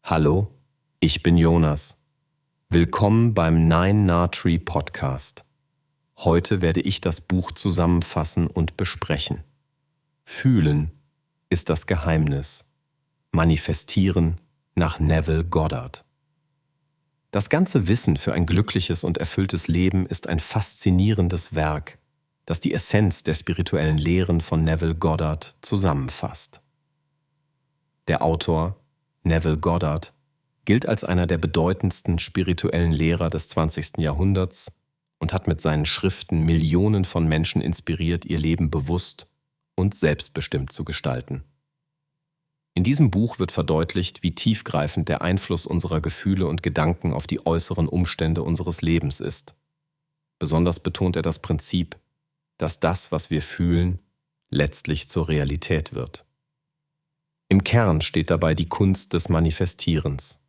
Hallo, ich bin Jonas. Willkommen beim Nine Nah Tree Podcast. Heute werde ich das Buch zusammenfassen und besprechen. Fühlen ist das Geheimnis. Manifestieren nach Neville Goddard. Das ganze Wissen für ein glückliches und erfülltes Leben ist ein faszinierendes Werk, das die Essenz der spirituellen Lehren von Neville Goddard zusammenfasst. Der Autor Neville Goddard gilt als einer der bedeutendsten spirituellen Lehrer des 20. Jahrhunderts und hat mit seinen Schriften Millionen von Menschen inspiriert, ihr Leben bewusst und selbstbestimmt zu gestalten. In diesem Buch wird verdeutlicht, wie tiefgreifend der Einfluss unserer Gefühle und Gedanken auf die äußeren Umstände unseres Lebens ist. Besonders betont er das Prinzip, dass das, was wir fühlen, letztlich zur Realität wird. Im Kern steht dabei die Kunst des Manifestierens,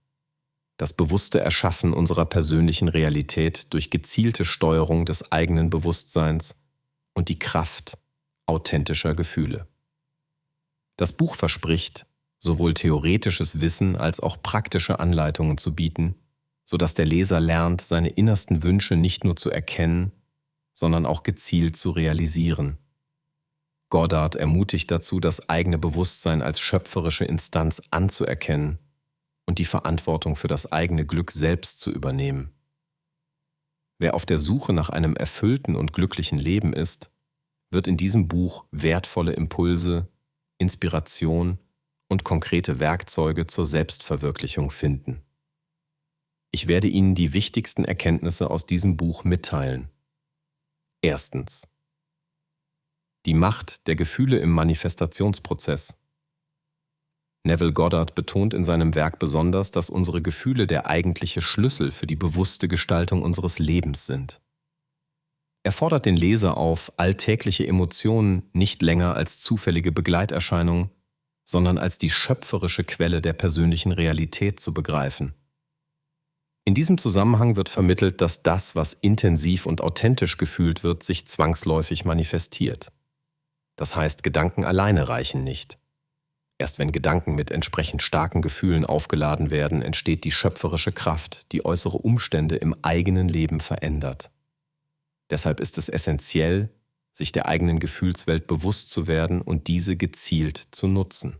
das bewusste Erschaffen unserer persönlichen Realität durch gezielte Steuerung des eigenen Bewusstseins und die Kraft authentischer Gefühle. Das Buch verspricht, sowohl theoretisches Wissen als auch praktische Anleitungen zu bieten, sodass der Leser lernt, seine innersten Wünsche nicht nur zu erkennen, sondern auch gezielt zu realisieren. Goddard ermutigt dazu, das eigene Bewusstsein als schöpferische Instanz anzuerkennen und die Verantwortung für das eigene Glück selbst zu übernehmen. Wer auf der Suche nach einem erfüllten und glücklichen Leben ist, wird in diesem Buch wertvolle Impulse, Inspiration und konkrete Werkzeuge zur Selbstverwirklichung finden. Ich werde Ihnen die wichtigsten Erkenntnisse aus diesem Buch mitteilen. Erstens. Die Macht der Gefühle im Manifestationsprozess. Neville Goddard betont in seinem Werk besonders, dass unsere Gefühle der eigentliche Schlüssel für die bewusste Gestaltung unseres Lebens sind. Er fordert den Leser auf, alltägliche Emotionen nicht länger als zufällige Begleiterscheinungen, sondern als die schöpferische Quelle der persönlichen Realität zu begreifen. In diesem Zusammenhang wird vermittelt, dass das, was intensiv und authentisch gefühlt wird, sich zwangsläufig manifestiert. Das heißt, Gedanken alleine reichen nicht. Erst wenn Gedanken mit entsprechend starken Gefühlen aufgeladen werden, entsteht die schöpferische Kraft, die äußere Umstände im eigenen Leben verändert. Deshalb ist es essentiell, sich der eigenen Gefühlswelt bewusst zu werden und diese gezielt zu nutzen.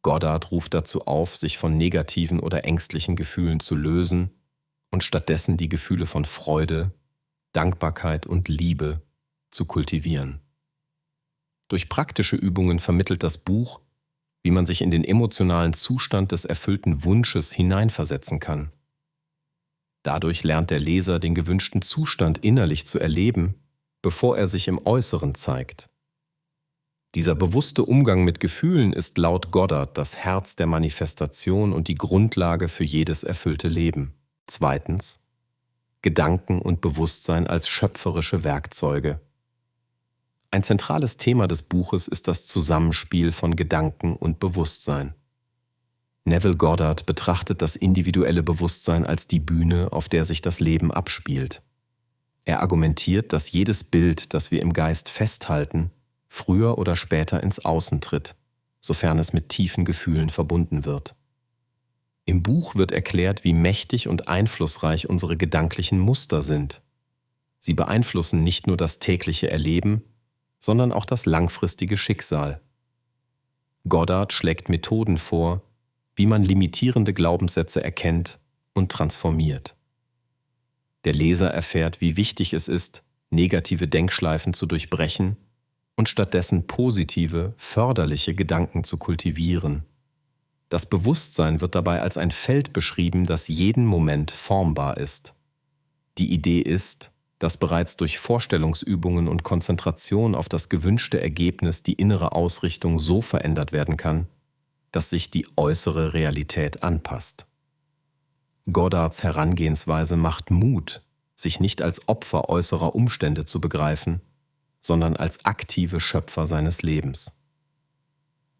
Goddard ruft dazu auf, sich von negativen oder ängstlichen Gefühlen zu lösen und stattdessen die Gefühle von Freude, Dankbarkeit und Liebe zu kultivieren. Durch praktische Übungen vermittelt das Buch, wie man sich in den emotionalen Zustand des erfüllten Wunsches hineinversetzen kann. Dadurch lernt der Leser, den gewünschten Zustand innerlich zu erleben, bevor er sich im Äußeren zeigt. Dieser bewusste Umgang mit Gefühlen ist laut Goddard das Herz der Manifestation und die Grundlage für jedes erfüllte Leben. Zweitens. Gedanken und Bewusstsein als schöpferische Werkzeuge. Ein zentrales Thema des Buches ist das Zusammenspiel von Gedanken und Bewusstsein. Neville Goddard betrachtet das individuelle Bewusstsein als die Bühne, auf der sich das Leben abspielt. Er argumentiert, dass jedes Bild, das wir im Geist festhalten, früher oder später ins Außen tritt, sofern es mit tiefen Gefühlen verbunden wird. Im Buch wird erklärt, wie mächtig und einflussreich unsere gedanklichen Muster sind. Sie beeinflussen nicht nur das tägliche Erleben, sondern auch das langfristige Schicksal. Goddard schlägt Methoden vor, wie man limitierende Glaubenssätze erkennt und transformiert. Der Leser erfährt, wie wichtig es ist, negative Denkschleifen zu durchbrechen und stattdessen positive, förderliche Gedanken zu kultivieren. Das Bewusstsein wird dabei als ein Feld beschrieben, das jeden Moment formbar ist. Die Idee ist, dass bereits durch Vorstellungsübungen und Konzentration auf das gewünschte Ergebnis die innere Ausrichtung so verändert werden kann, dass sich die äußere Realität anpasst. Goddards Herangehensweise macht Mut, sich nicht als Opfer äußerer Umstände zu begreifen, sondern als aktive Schöpfer seines Lebens.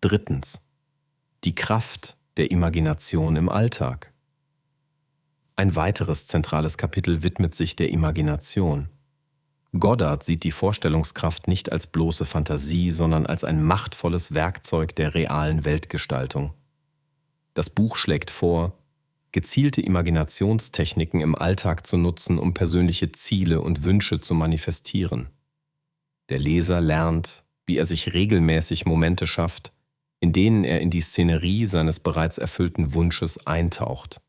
Drittens. Die Kraft der Imagination im Alltag. Ein weiteres zentrales Kapitel widmet sich der Imagination. Goddard sieht die Vorstellungskraft nicht als bloße Fantasie, sondern als ein machtvolles Werkzeug der realen Weltgestaltung. Das Buch schlägt vor, gezielte Imaginationstechniken im Alltag zu nutzen, um persönliche Ziele und Wünsche zu manifestieren. Der Leser lernt, wie er sich regelmäßig Momente schafft, in denen er in die Szenerie seines bereits erfüllten Wunsches eintaucht.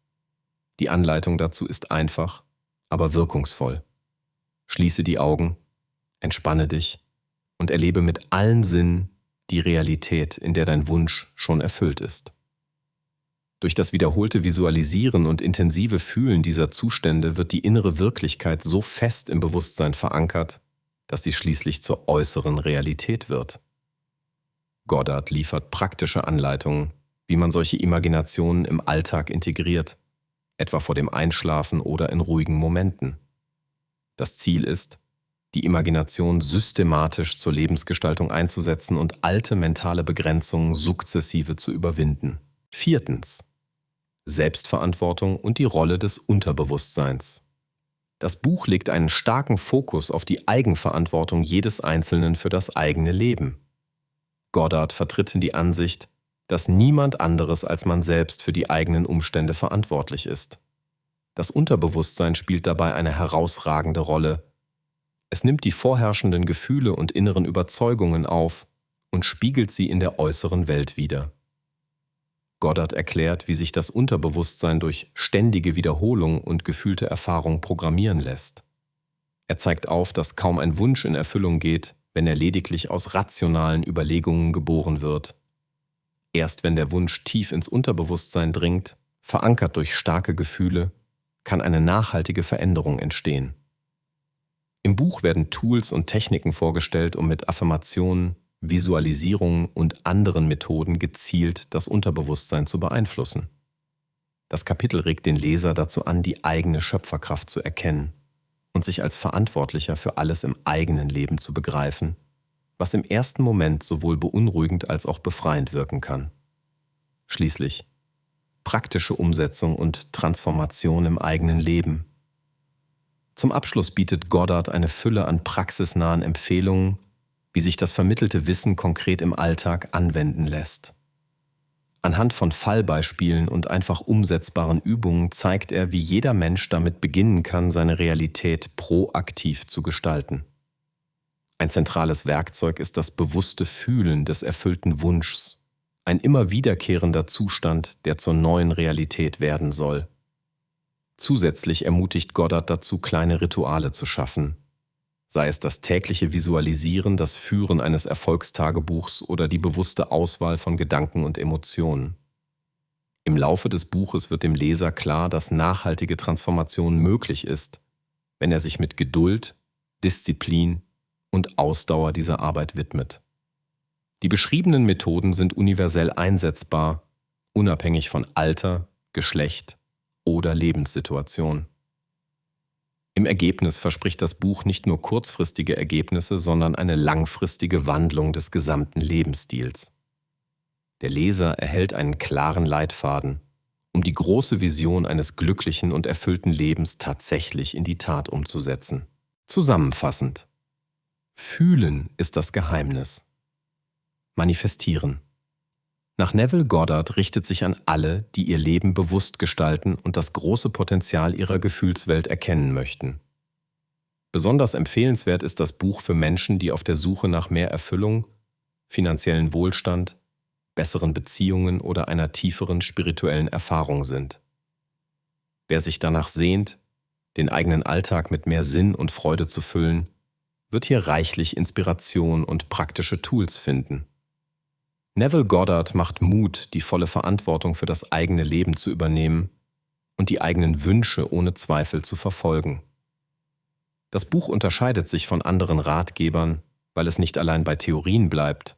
Die Anleitung dazu ist einfach, aber wirkungsvoll. Schließe die Augen, entspanne dich und erlebe mit allen Sinnen die Realität, in der dein Wunsch schon erfüllt ist. Durch das wiederholte Visualisieren und intensive Fühlen dieser Zustände wird die innere Wirklichkeit so fest im Bewusstsein verankert, dass sie schließlich zur äußeren Realität wird. Goddard liefert praktische Anleitungen, wie man solche Imaginationen im Alltag integriert, etwa vor dem Einschlafen oder in ruhigen Momenten. Das Ziel ist, die Imagination systematisch zur Lebensgestaltung einzusetzen und alte mentale Begrenzungen sukzessive zu überwinden. 4. Selbstverantwortung und die Rolle des Unterbewusstseins. Das Buch legt einen starken Fokus auf die Eigenverantwortung jedes Einzelnen für das eigene Leben. Goddard vertritt die Ansicht, dass niemand anderes als man selbst für die eigenen Umstände verantwortlich ist. Das Unterbewusstsein spielt dabei eine herausragende Rolle. Es nimmt die vorherrschenden Gefühle und inneren Überzeugungen auf und spiegelt sie in der äußeren Welt wider. Goddard erklärt, wie sich das Unterbewusstsein durch ständige Wiederholung und gefühlte Erfahrung programmieren lässt. Er zeigt auf, dass kaum ein Wunsch in Erfüllung geht, wenn er lediglich aus rationalen Überlegungen geboren wird. Erst wenn der Wunsch tief ins Unterbewusstsein dringt, verankert durch starke Gefühle, kann eine nachhaltige Veränderung entstehen. Im Buch werden Tools und Techniken vorgestellt, um mit Affirmationen, Visualisierungen und anderen Methoden gezielt das Unterbewusstsein zu beeinflussen. Das Kapitel regt den Leser dazu an, die eigene Schöpferkraft zu erkennen und sich als Verantwortlicher für alles im eigenen Leben zu begreifen, was im ersten Moment sowohl beunruhigend als auch befreiend wirken kann. Schließlich praktische Umsetzung und Transformation im eigenen Leben. Zum Abschluss bietet Goddard eine Fülle an praxisnahen Empfehlungen, wie sich das vermittelte Wissen konkret im Alltag anwenden lässt. Anhand von Fallbeispielen und einfach umsetzbaren Übungen zeigt er, wie jeder Mensch damit beginnen kann, seine Realität proaktiv zu gestalten. Ein zentrales Werkzeug ist das bewusste Fühlen des erfüllten Wunschs, ein immer wiederkehrender Zustand, der zur neuen Realität werden soll. Zusätzlich ermutigt Goddard dazu, kleine Rituale zu schaffen, sei es das tägliche Visualisieren, das Führen eines Erfolgstagebuchs oder die bewusste Auswahl von Gedanken und Emotionen. Im Laufe des Buches wird dem Leser klar, dass nachhaltige Transformation möglich ist, wenn er sich mit Geduld, Disziplin und Ausdauer dieser Arbeit widmet. Die beschriebenen Methoden sind universell einsetzbar, unabhängig von Alter, Geschlecht oder Lebenssituation. Im Ergebnis verspricht das Buch nicht nur kurzfristige Ergebnisse, sondern eine langfristige Wandlung des gesamten Lebensstils. Der Leser erhält einen klaren Leitfaden, um die große Vision eines glücklichen und erfüllten Lebens tatsächlich in die Tat umzusetzen. Zusammenfassend: Fühlen ist das Geheimnis. Manifestieren. Nach Neville Goddard richtet sich an alle, die ihr Leben bewusst gestalten und das große Potenzial ihrer Gefühlswelt erkennen möchten. Besonders empfehlenswert ist das Buch für Menschen, die auf der Suche nach mehr Erfüllung, finanziellen Wohlstand, besseren Beziehungen oder einer tieferen spirituellen Erfahrung sind. Wer sich danach sehnt, den eigenen Alltag mit mehr Sinn und Freude zu füllen, wird hier reichlich Inspiration und praktische Tools finden. Neville Goddard macht Mut, die volle Verantwortung für das eigene Leben zu übernehmen und die eigenen Wünsche ohne Zweifel zu verfolgen. Das Buch unterscheidet sich von anderen Ratgebern, weil es nicht allein bei Theorien bleibt,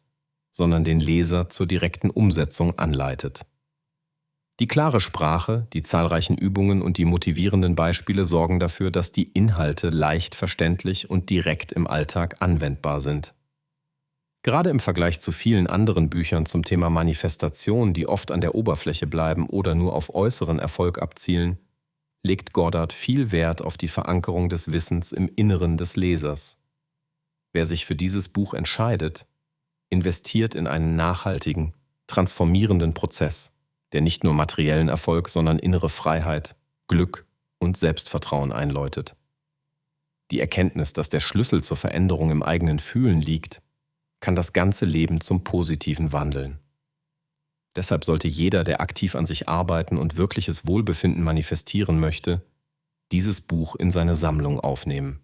sondern den Leser zur direkten Umsetzung anleitet. Die klare Sprache, die zahlreichen Übungen und die motivierenden Beispiele sorgen dafür, dass die Inhalte leicht verständlich und direkt im Alltag anwendbar sind. Gerade im Vergleich zu vielen anderen Büchern zum Thema Manifestation, die oft an der Oberfläche bleiben oder nur auf äußeren Erfolg abzielen, legt Goddard viel Wert auf die Verankerung des Wissens im Inneren des Lesers. Wer sich für dieses Buch entscheidet, investiert in einen nachhaltigen, transformierenden Prozess, der nicht nur materiellen Erfolg, sondern innere Freiheit, Glück und Selbstvertrauen einläutet. Die Erkenntnis, dass der Schlüssel zur Veränderung im eigenen Fühlen liegt, kann das ganze Leben zum Positiven wandeln. Deshalb sollte jeder, der aktiv an sich arbeiten und wirkliches Wohlbefinden manifestieren möchte, dieses Buch in seine Sammlung aufnehmen.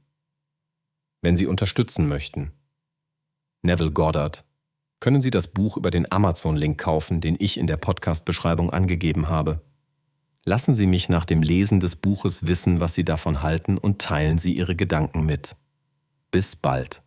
Wenn Sie unterstützen möchten, Neville Goddard, können Sie das Buch über den Amazon-Link kaufen, den ich in der Podcast-Beschreibung angegeben habe. Lassen Sie mich nach dem Lesen des Buches wissen, was Sie davon halten, und teilen Sie Ihre Gedanken mit. Bis bald.